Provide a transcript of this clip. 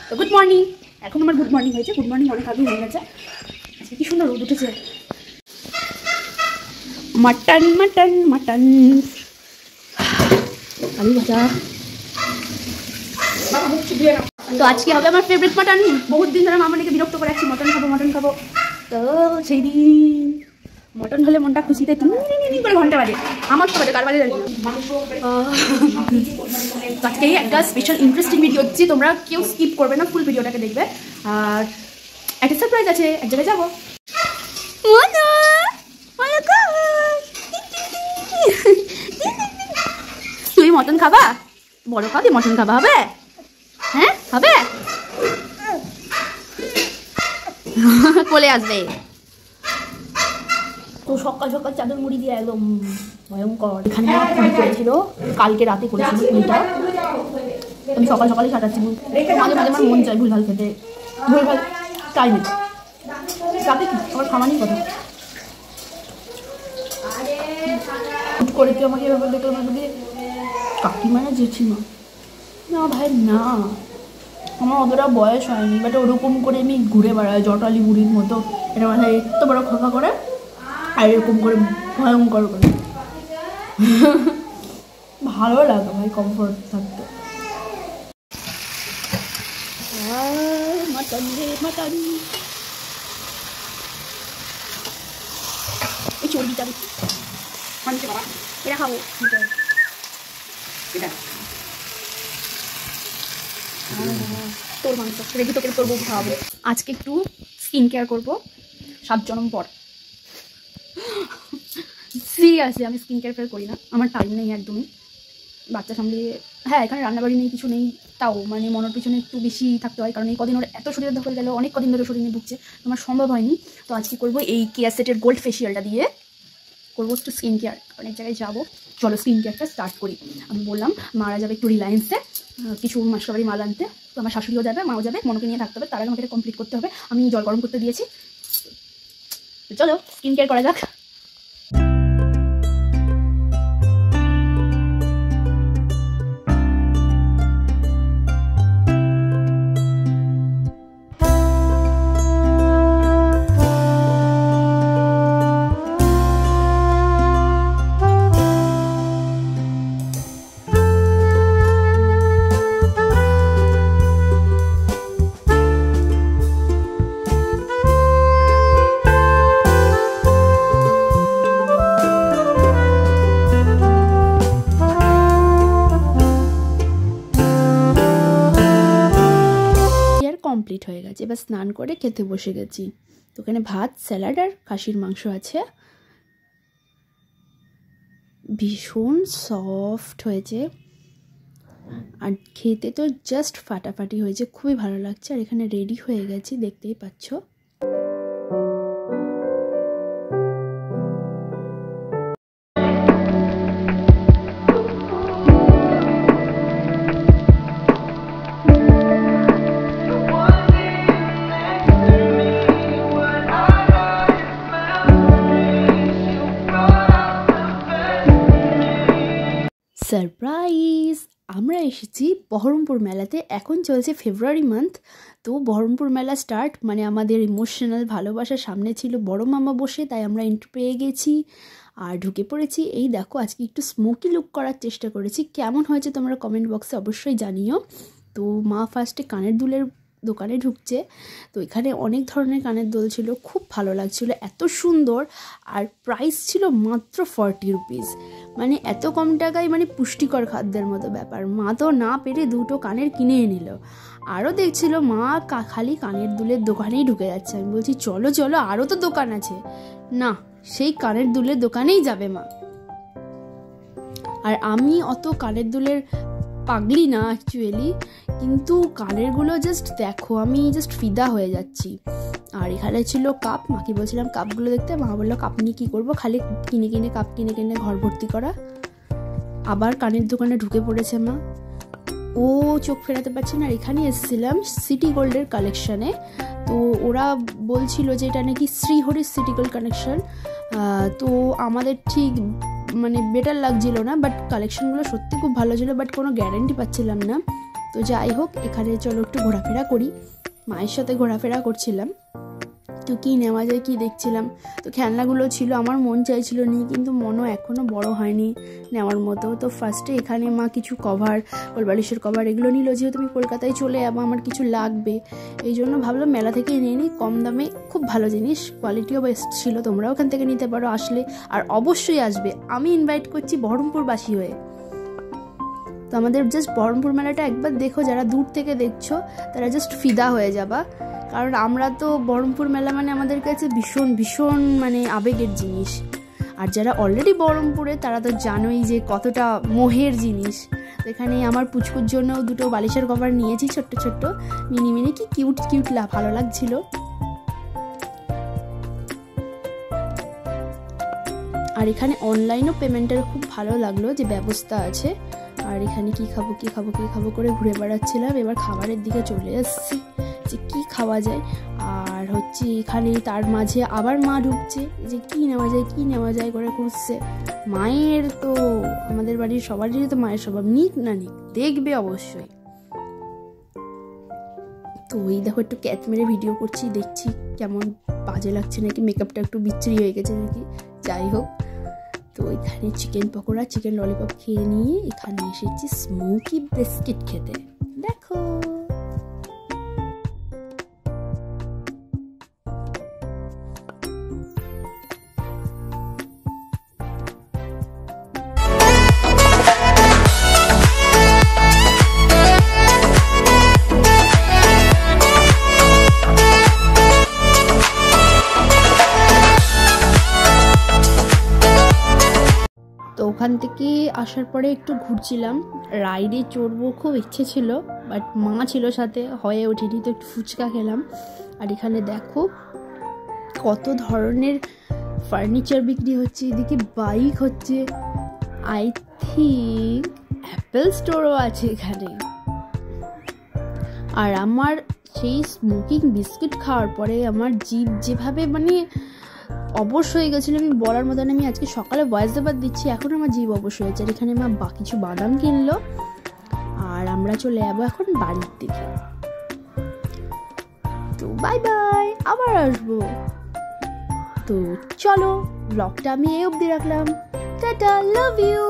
তো good morning. এখন আমার গুড মর্নিং হয়েছে, গুড মর্নিং অনেক আগে হয়ে গেছে। আজকে কি সুন্দর রোদ উঠেছে। মাটন মাটন মাটন আলু ভাজা। তো আজকে হবে আমার ফেভারিট মাটন। বহুত দিন ধরে মামানিকে বিরক্ত করে আছি, মটন খাবো। তো সেই দিন মটন হলে মনটা খুশিতে করে ঘন্টা বাজে। আমার তো বাজে, কার বাজে জানি না। আজকে একটা স্পেশাল ইন্টারেস্টিং ভিডিও হচ্ছে, তোমরা কেউ স্কিপ করবে না, ফুল ভিডিওটাকে দেখবে। আর একটা সারপ্রাইজ আছে, এক জায়গায় যাবো। তুই মটন খাবা? বড় খাবি? মটন খাবা? হবে? হ্যাঁ হবে। কোলে আসবে। তো সকাল সকাল চাদর মুড়ি দিয়ে একদম ভয়ঙ্কর। এখানে পুরি করেছিল, কালকে রাতে করেছিল পুরিটা। আমি সকাল সকালে সাঁটাচ্ছি। মাঝে মাঝে আমার মন চাই ভুলভাল খেতে, ভুলভাল চাই না। তাতে কি আমার খাওয়ানি কথা করে তুই আমাকে এভাবে দেখলাম বলি কাকিমা না জেঠিমা? না ভাই না, আমার অতটা বয়স হয়নি, বাট ওরকম করে আমি ঘুরে বেড়াই জটালি বুড়ির মতো। এটা মাথায় এত বড় খোঁপা করে আর এরকম করে ভয়ঙ্কর করে। ভালো লাগে ভাই কমফোর্ট থাকতে। মাটন রে মাটন, এই চর্বিটা বাবা এটা খাবো। তোর মাংস রেডি, তোকে তোর বউ খাওয়াবো। আজকে একটু স্কিন কেয়ার করবো 7 জন্ম পর। সিরিয়াসলি আমি স্কিন কেয়ার করি না, আমার টাইম নেই একদমই। বাচ্চা সামলিয়ে, হ্যাঁ এখানে রান্নাবাড়ি নেই, কিছু নেই, তাও মানে মনের পিছনে একটু বেশি থাকতে হয়, কারণ এই কদিন ওর এত শরীরে ধকল গেল, অনেক কদিন ধরে শরীরে ঢুকছে, আমার সম্ভব হয়নি। তো আজকে করবো এই কেয়ার সেটের গোল্ড ফেসিয়ালটা দিয়ে করবো একটু স্কিন কেয়ার। অনেক জায়গায় যাবো, চলো স্কিন কেয়ারটা স্টার্ট করি। আমি বললাম মারা যাবে একটু রিলায়েন্সে কিছু মাসকাবারি মাল আনতে। তো আমার শাশুড়িও যাবে, মাও যাবে, মনকে নিয়ে থাকতে হবে, তার আগে আমাকে এটা কমপ্লিট করতে হবে। আমি জল গরম করতে দিয়েছি, চলো স্কিন কেয়ার করা যাক। কমপ্লিট হয়ে গেছে, এবার স্নান করে খেতে বসে গেছি। তো ওখানে ভাত, স্যালাড আর খাসির মাংস আছে, ভীষণ সফট হয়েছে আর খেতে তো জাস্ট ফাটাফাটি হয়েছে, খুবই ভালো লাগছে। আর এখানে রেডি হয়ে গেছি, দেখতেই পাচ্ছ। সারপ্রাইজ, আমরা এসেছি বহরমপুর মেলাতে। এখন চলছে ফেব্রুয়ারি মান্থ, তো বহরমপুর মেলা স্টার্ট, মানে আমাদের ইমোশনাল ভালোবাসার সামনে ছিল বড় মামা বসে, তাই আমরা এন্ট্রি পেয়ে গেছি আর ঢুকে পড়েছি। এই দেখো আজকে একটু স্মোকি লুক করার চেষ্টা করেছি, কেমন হয়েছে তোমরা কমেন্ট বক্সে অবশ্যই জানিও। তো মা ফার্স্টে কানের দুলের দোকানে ঢুকছে, তো এখানে অনেক ধরনের কানের দুল ছিল, খুব ভালো লাগছিল, এত সুন্দর। আর প্রাইস ছিল মাত্র 40 রুপিস, মানে এত কম টাকায়, মানে পুষ্টিকর খাদ্যের মতো ব্যাপার। মা তো না পেরে 2টো কানের কিনে নিল। আরও দেখছিল মা খালি কানের দুলের দোকানেই ঢুকে যাচ্ছে। আমি বলছি চলো চলো আরও তো দোকান আছে, না সেই কানের দুলের দোকানেই যাবে মা। আর আমি অত কানের দুলের পাগলি না অ্যাকচুয়ালি, কিন্তু কানেরগুলো জাস্ট দেখো, আমি জাস্ট ফিদা হয়ে যাচ্ছি। আর এখানে ছিল কাপ, মাকে বলছিলাম কাপগুলো দেখতে, মা বললো কাপ নিয়ে কী করবো, খালি কাপ কিনে ঘর ভর্তি করা। আবার কানের দোকানে ঢুকে পড়েছে মা, ও চোখ ফেরাতে পারছে না। আর এখানে এসেছিলাম সিটি গোল্ডের কালেকশানে, তো ওরা বলছিল যে এটা নাকি শ্রীহরির সিটি গোল্ড কালেকশন। তো আমাদের ঠিক মানে বেটার লাগছিল না, বাট কালেকশনগুলো সত্যি খুব ভালো ছিল, বাট কোনো গ্যারান্টি পাচ্ছিলাম না। তো যাই হোক, এখানে চলো একটু ঘোরাফেরা করি। মায়ের সাথে ঘোরাফেরা করছিলাম, তো কী নেওয়া যায় কী দেখছিলাম। তো খেলনাগুলো ছিল, আমার মন চাইছিল নিই, কিন্তু মনও এখনও বড় হয়নি নেওয়ার মতো। তো ফার্স্টে এখানে মা কিছু কভার, কোলবালিশের কভার এগুলো নিল, যেহেতু আমি কলকাতায় চলে যাবো, আমার কিছু লাগবে, এই জন্য ভাবলাম মেলা থেকে নিয়ে নিই। কম দামে খুব ভালো জিনিস, কোয়ালিটিও বেস্ট ছিল। তোমরাও ওখান থেকে নিতে পারো আসলে, আর অবশ্যই আসবে, আমি ইনভাইট করছি বহরমপুরবাসী হয়ে। তো আমাদের জাস্ট বহরমপুর মেলাটা একবার দেখো, যারা দূর থেকে দেখছো তারা জাস্ট ফিদা হয়ে যাবা, কারণ আমরা তো বহরমপুর মেলা মানে আমাদের কাছে ভীষণ ভীষণ মানে আবেগের জিনিস। আর যারা অলরেডি বহরমপুরে তারা তো জানোই যে কতটা মোহের জিনিস। তো এখানে আমার পুচকুর জন্য দুটো বালিশের কভার নিয়েছি, ছোট্ট ছোট্ট মিনি মিনি, কি কিউট কিউট ভালো লাগছিল। আর এখানে অনলাইনও পেমেন্টের খুব ভালো লাগলো যে ব্যবস্থা আছে। আর এখানে কি খাবো করে ঘুরে বেড়াচ্ছিলাম। এবার খাবারের দিকে চলে এসেছি যে কি খাওয়া যায়। আর হচ্ছে এখানে তার মাঝে আবার মা ঢুকছে যে কি নেওয়া যায় করে খুঁজছে। মায়ের তো আমাদের বাড়ির সবারই তো মায়ের স্বভাব, নিক না নিক দেখবে অবশ্যই। তো এই দেখো একটু ক্যাচ মেরে ভিডিও করছি, দেখছি কেমন বাজে লাগছে নাকি, মেকআপটা একটু বিচ্ছিরি হয়ে গেছে নাকি, যাই হোক। তো এখানে চিকেন পকোড়া, চিকেন ললিপপ খেয়ে নিয়ে এখানে এসেছি স্মোকি বিস্কিট খেতে। দেখো তো ওখান থেকে আসার পরে একটু ঘুরছিলাম, রাইডে চড়বো খুব ইচ্ছে ছিল, বাট মা ছিল সাথে, হয়ে ওঠেনি। তো একটু ফুচকা খেলাম। আর এখানে দেখো কত ধরনের ফার্নিচার বিক্রি হচ্ছে, এদিকে বাইক হচ্ছে, আই থিঙ্ক অ্যাপেল স্টোরও আছে এখানে। আর আমার সেই স্মোকিং বিস্কিট খাওয়ার পরে আমার জিভ যেভাবে মানে অবশ হয়ে গেছিলো, আমি বলার মতো না। আমি আজকে সকালে ভয়েস ওভার দিচ্ছি, এখন আমার জিভ অবশ হয়েছে। আর এখানে মা কিছু বাদাম কিনলো, আর আমরা চলে যাবো এখন বাড়ির দিকে। তো বাই বাই, আবার আসবো। তো চলো, ব্লগটা আমি এই অবধি রাখলাম। Tata, love you.